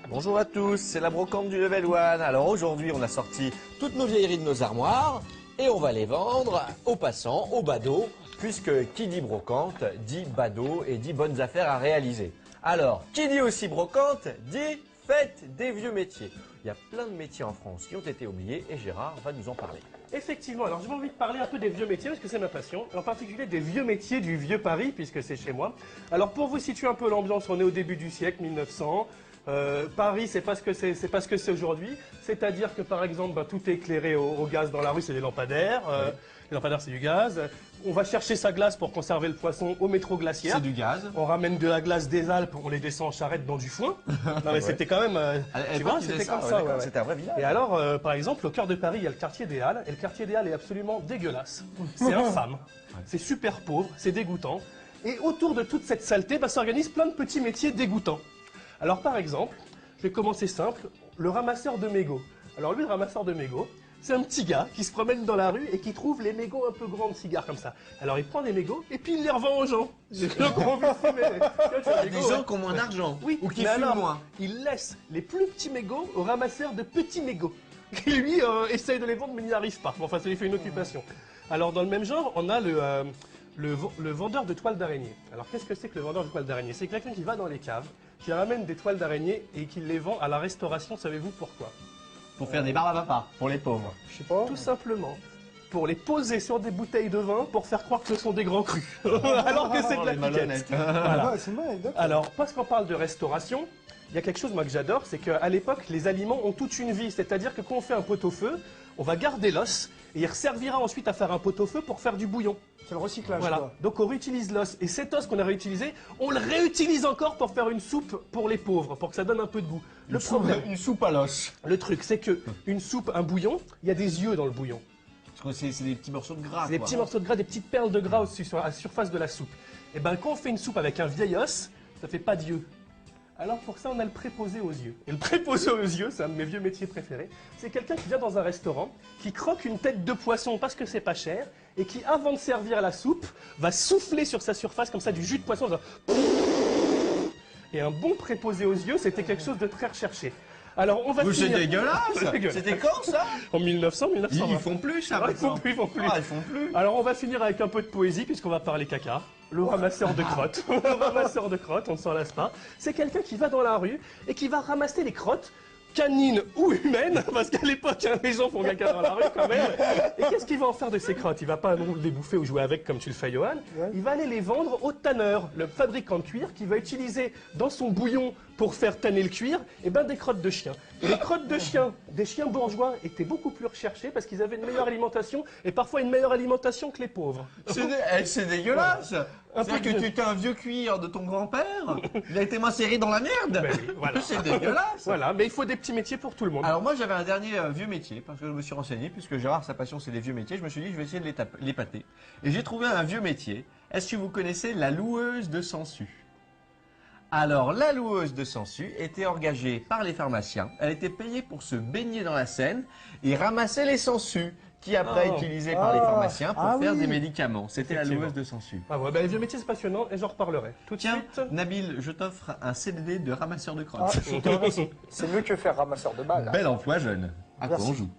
Bonjour à tous, c'est la brocante du Level 1. Alors aujourd'hui, on a sorti toutes nos vieilleries de nos armoires et on va les vendre aux passants, aux badauds, puisque qui dit brocante dit badaud et dit bonnes affaires à réaliser. Alors, qui dit aussi brocante dit fête des vieux métiers. Il y a plein de métiers en France qui ont été oubliés et Gérard va nous en parler. Effectivement, alors j'ai envie de parler un peu des vieux métiers parce que c'est ma passion, en particulier des vieux métiers du vieux Paris puisque c'est chez moi. Alors pour vous situer un peu l'ambiance, on est au début du siècle, 1900. Paris, c'est pas ce que c'est aujourd'hui. C'est-à-dire que par exemple, tout est éclairé au gaz dans la rue, c'est des lampadaires. Les lampadaires, c'est du gaz. On va chercher sa glace pour conserver le poisson au métro glaciaire. C'est du gaz. On ramène de la glace des Alpes, on les descend en charrette dans du foin. Non mais c'était quand même, tu vois, c'était comme ça. Ouais. C'était un vrai village. Et alors, par exemple, au cœur de Paris, il y a le quartier des Halles. Et le quartier des Halles est absolument dégueulasse. C'est infâme. C'est super pauvre, c'est dégoûtant. Et autour de toute cette saleté, s'organisent plein de petits métiers dégoûtants. Alors par exemple, je vais commencer simple, le ramasseur de mégots. Alors lui, le ramasseur de mégots, c'est un petit gars qui se promène dans la rue et qui trouve les mégots un peu grands de cigares comme ça. Alors il prend des mégots et puis il les revend aux gens. J'ai envie de fumer. Des gens qui ont moins d'argent, oui, ou qui fument moins. Il laisse les plus petits mégots au ramasseur de petits mégots. Qui lui essaye de les vendre mais n'y arrive pas. Bon, enfin, ça lui fait une occupation. Alors dans le même genre, on a le vendeur de toiles d'araignée. Alors qu'est-ce que c'est que le vendeur de toiles d'araignée? C'est quelqu'un qui va dans les caves, qui ramène des toiles d'araignée et qui les vend à la restauration. Savez-vous pourquoi? Pour faire des barbes à papa, pour les pauvres. Je sais pas. Tout simplement. Pour les poser sur des bouteilles de vin pour faire croire que ce sont des grands crus. Alors que c'est de la piquette. Voilà. Alors, parce qu'on parle de restauration, il y a quelque chose moi que j'adore, c'est qu'à l'époque, les aliments ont toute une vie. C'est-à-dire que quand on fait un pot-au-feu, on va garder l'os et il resservira ensuite à faire un pot-au-feu pour faire du bouillon. C'est le recyclage. Voilà. Quoi. Donc on réutilise l'os. Et cet os qu'on a réutilisé, on le réutilise encore pour faire une soupe pour les pauvres, pour que ça donne un peu de goût. Une soupe à l'os. Le truc, c'est que une soupe, un bouillon, il y a des yeux dans le bouillon. C'est des petits morceaux de gras. C'est des petits morceaux de gras, des petites perles de gras au-dessus, sur la surface de la soupe. Et ben quand on fait une soupe avec un vieil os, ça fait pas d'yeux. Alors pour ça, on a le préposé aux yeux. Et le préposé aux yeux, c'est un de mes vieux métiers préférés. C'est quelqu'un qui vient dans un restaurant, qui croque une tête de poisson parce que c'est pas cher, et qui, avant de servir la soupe, va souffler sur sa surface comme ça du jus de poisson. Et un bon préposé aux yeux, c'était quelque chose de très recherché. Alors on va finir... C'est dégueulasse. C'était quand ça? En 1900, 1920. Ils font plus ça maintenant. Ils font plus. Ah, ils font plus. Alors on va finir avec un peu de poésie puisqu'on va parler caca. Le ramasseur de crottes. Le ramasseur de crottes, on ne s'en lasse pas. C'est quelqu'un qui va dans la rue et qui va ramasser les crottes, canines ou humaines, parce qu'à l'époque, les gens font caca dans la rue quand même. Et qu'est-ce qu'il va en faire de ces crottes? Il va pas non les bouffer ou jouer avec comme tu le fais, Johan. Il va aller les vendre au tanneur, le fabricant de cuir, qui va utiliser dans son bouillon pour faire tanner le cuir, des crottes de chiens. Et les crottes de chiens, des chiens bourgeois, étaient beaucoup plus recherchées parce qu'ils avaient une meilleure alimentation et parfois une meilleure alimentation que les pauvres. C'est dégueulasse. C'est que tu étais un vieux cuir de ton grand-père, il a été macéré dans la merde. Voilà. C'est dégueulasse. Voilà, mais il faut des petits métiers pour tout le monde. Alors moi j'avais un dernier vieux métier, parce que je me suis renseigné, puisque Gérard sa passion c'est les vieux métiers, je me suis dit je vais essayer de l'épater. Et j'ai trouvé un vieux métier. Est-ce que vous connaissez la loueuse de sangsues? Alors, la loueuse de sangsues était engagée par les pharmaciens. Elle était payée pour se baigner dans la Seine et ramasser les sangsues, qui après utilisés par les pharmaciens pour faire des médicaments. C'était la loueuse de sangsues. Ah ouais, les vieux métiers c'est passionnant et j'en reparlerai. Tout de suite. Nabil, je t'offre un CDD de ramasseur de crottes. C'est mieux que faire ramasseur de balles. Bel emploi jeune. À quoi on joue?